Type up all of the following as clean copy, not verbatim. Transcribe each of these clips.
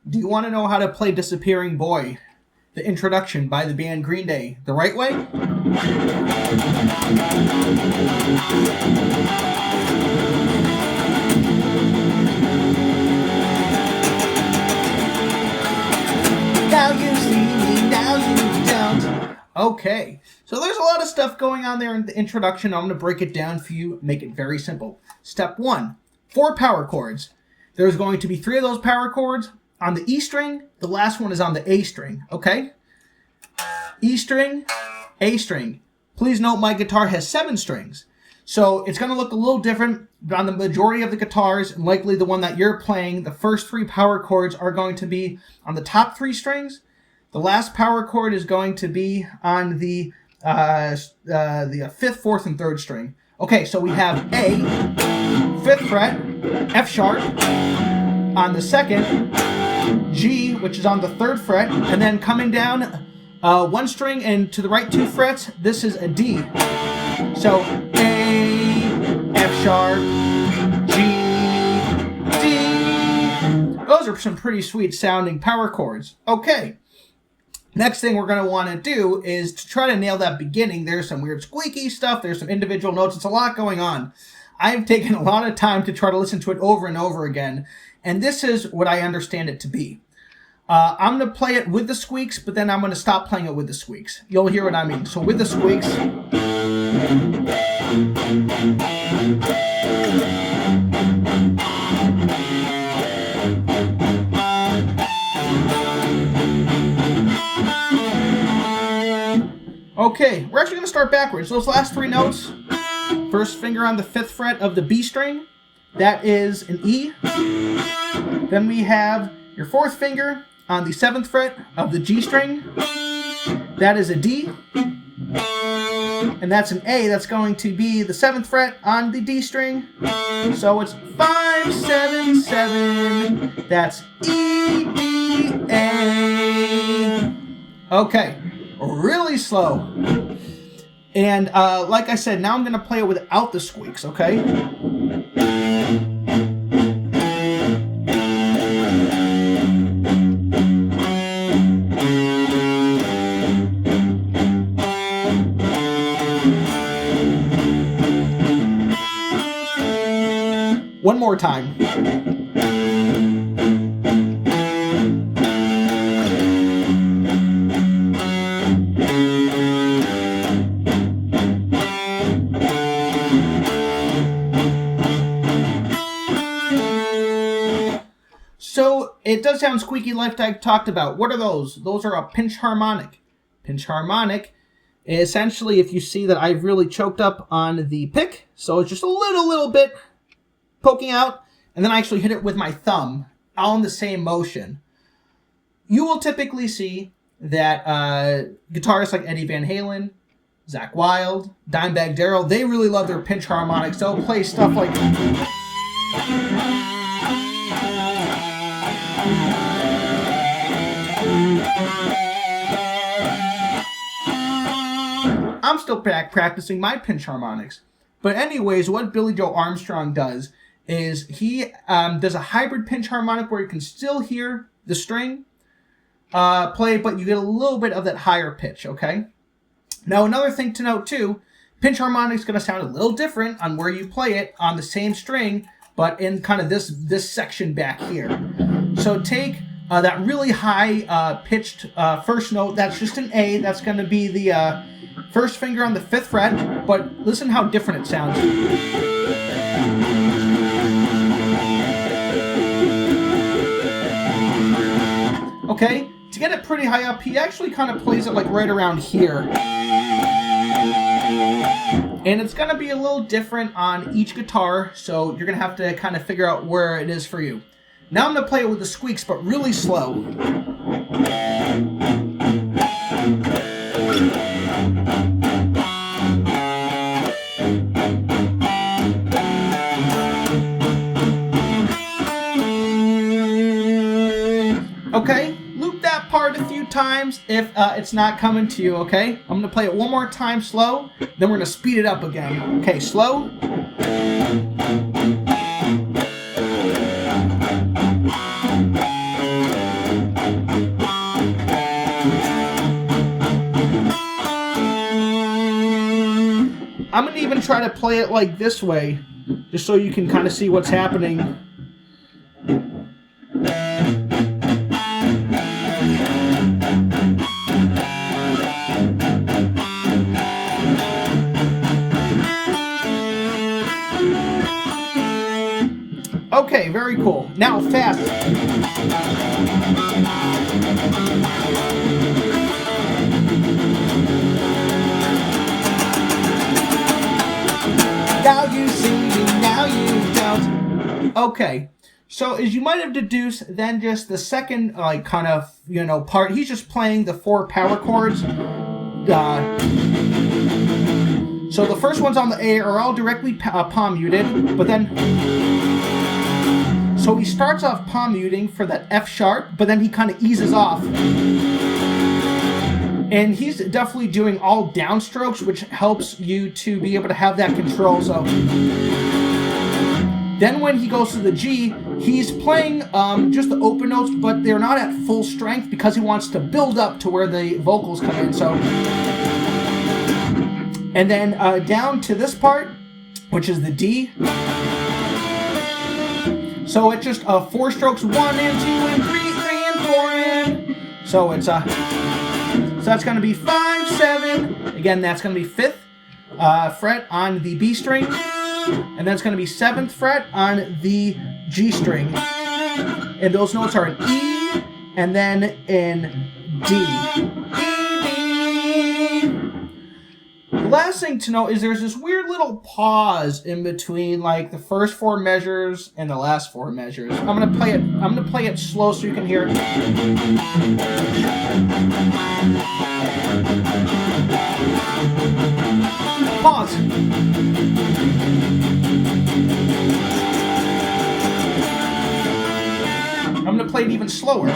Do you want to know how to play Disappearing Boy, the introduction by the band Green Day, the right way? Now you see me, now you don't. Okay, so there's a lot of stuff going on there in the introduction. I'm going to break it down for you, make it very simple. Step 1, 4 power chords. There's going to be 3 of those power chords on the E string. The last one is on the A string, okay? E string, A string. Please note my guitar has 7 strings. So it's going to look a little different on the majority of the guitars, and likely the one that you're playing. The first 3 power chords are going to be on the top 3 strings. The last power chord is going to be on the 5th, 4th, and 3rd string. Okay, so we have A, 5th fret, F sharp, on the 2nd, G, which is on the 3rd fret, and then coming down 1 string and to the right 2 frets, this is a D. So A, F sharp, G, D. Those are some pretty sweet sounding power chords. Okay. Next thing we're going to want to do is to try to nail that beginning. There's some weird squeaky stuff. There's some individual notes. It's a lot going on. I've taken a lot of time to try to listen to it over and over again. And this is what I understand it to be. I'm going to play it with the squeaks, but then I'm going to stop playing it with the squeaks. You'll hear what I mean. So with the squeaks. Okay, we're actually going to start backwards. Those last 3 notes, first finger on the 5th fret of the B string, that is an E. Then we have your 4th finger on the 7th fret of the G string, that is a D. And that's an A, that's going to be the 7th fret on the D string. So it's 5, 7, 7, that's E, D, A. Okay. Really slow. And like I said, now I'm going to play it without the squeaks, okay? One more time. So it does sound squeaky like I talked about. What are those? Those are a pinch harmonic. Pinch harmonic, essentially, if you see that I've really choked up on the pick, so it's just a little bit poking out, and then I actually hit it with my thumb, all in the same motion. You will typically see that guitarists like Eddie Van Halen, Zakk Wylde, Dimebag Darrell, they really love their pinch harmonics. They'll play stuff like... I'm still practicing my pinch harmonics. But anyways, what Billy Joe Armstrong does is he does a hybrid pinch harmonic where you can still hear the string play, but you get a little bit of that higher pitch, okay? Now, another thing to note, too, pinch harmonic is going to sound a little different on where you play it on the same string, but in kind of this section back here. So take that really high pitched first note. That's just an A. That's going to be the first finger on the 5th fret, but listen how different it sounds. Okay, to get it pretty high up, he actually kind of plays it like right around here. And it's going to be a little different on each guitar, so you're going to have to kind of figure out where it is for you. Now I'm going to play it with the squeaks, but really slow. Okay, loop that part a few times if it's not coming to you, okay? I'm going to play it one more time slow, then we're going to speed it up again. Okay, slow. going to even try to play it like this way, just so you can kind of see what's happening. Okay, very cool. Now fast. Now you see me, now you don't. Okay, so as you might have deduced, then just the second, like, kind of, you know, part, he's just playing the 4 power chords. So the first ones on the A are all directly palm muted, but then, so he starts off palm muting for that F sharp, but then he kind of eases off. And he's definitely doing all downstrokes, which helps you to be able to have that control. So then when he goes to the G, he's playing just the open notes, but they're not at full strength because he wants to build up to where the vocals come in. So, and then down to this part, which is the D. So it's just 4 strokes, 1 and 2 and 3, 3 and 4 and. So it's so that's going to be 5, 7. Again, that's going to be 5th fret on the B string, and then it's going to be 7th fret on the G string. And those notes are in E and then in D. The last thing to note is there's this weird little pause in between, like the first 4 measures and the last 4 measures. I'm gonna play it slow so you can hear it. Pause. I'm gonna play it even slower.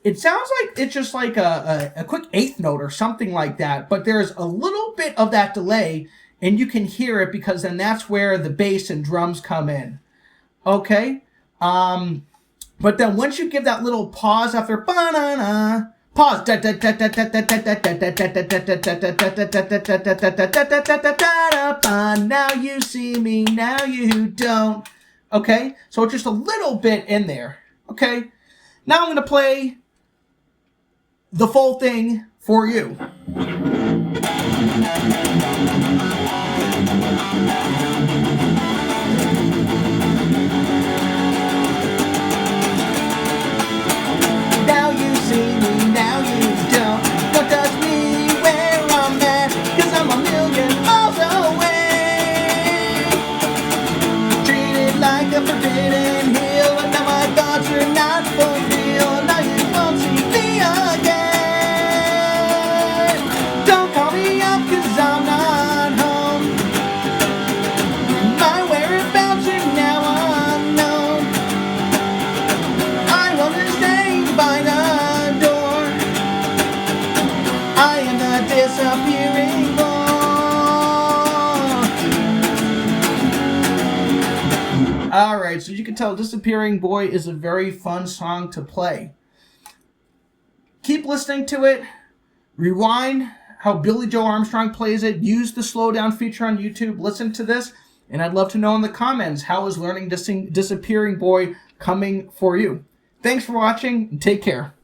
It sounds like it's just like a quick 8th note or something like that, but there's a little bit of that delay, and you can hear it because then that's where the bass and drums come in. Okay? But then once you give that little pause after ba-na-na, pause. Now you see me, now you don't. Okay? So it's just a little bit in there. Okay? Now I'm going to play the full thing for you. Now you see me, now you don't. Don't touch me where I'm at, 'cause I'm a million miles away. Treated like a forbidden hill, and now my thoughts are not fulfilled. Now you won't see me again. Don't call me up 'cause I'm not home. My whereabouts are now unknown. I will just stay by the door. I am the disappearing boy. Alright, so you can tell Disappearing Boy is a very fun song to play. Keep listening to it. Rewind how Billy Joe Armstrong plays it. Use the slowdown feature on YouTube. Listen to this. And I'd love to know in the comments, how is learning to sing Disappearing Boy coming for you? Thanks for watching, and take care.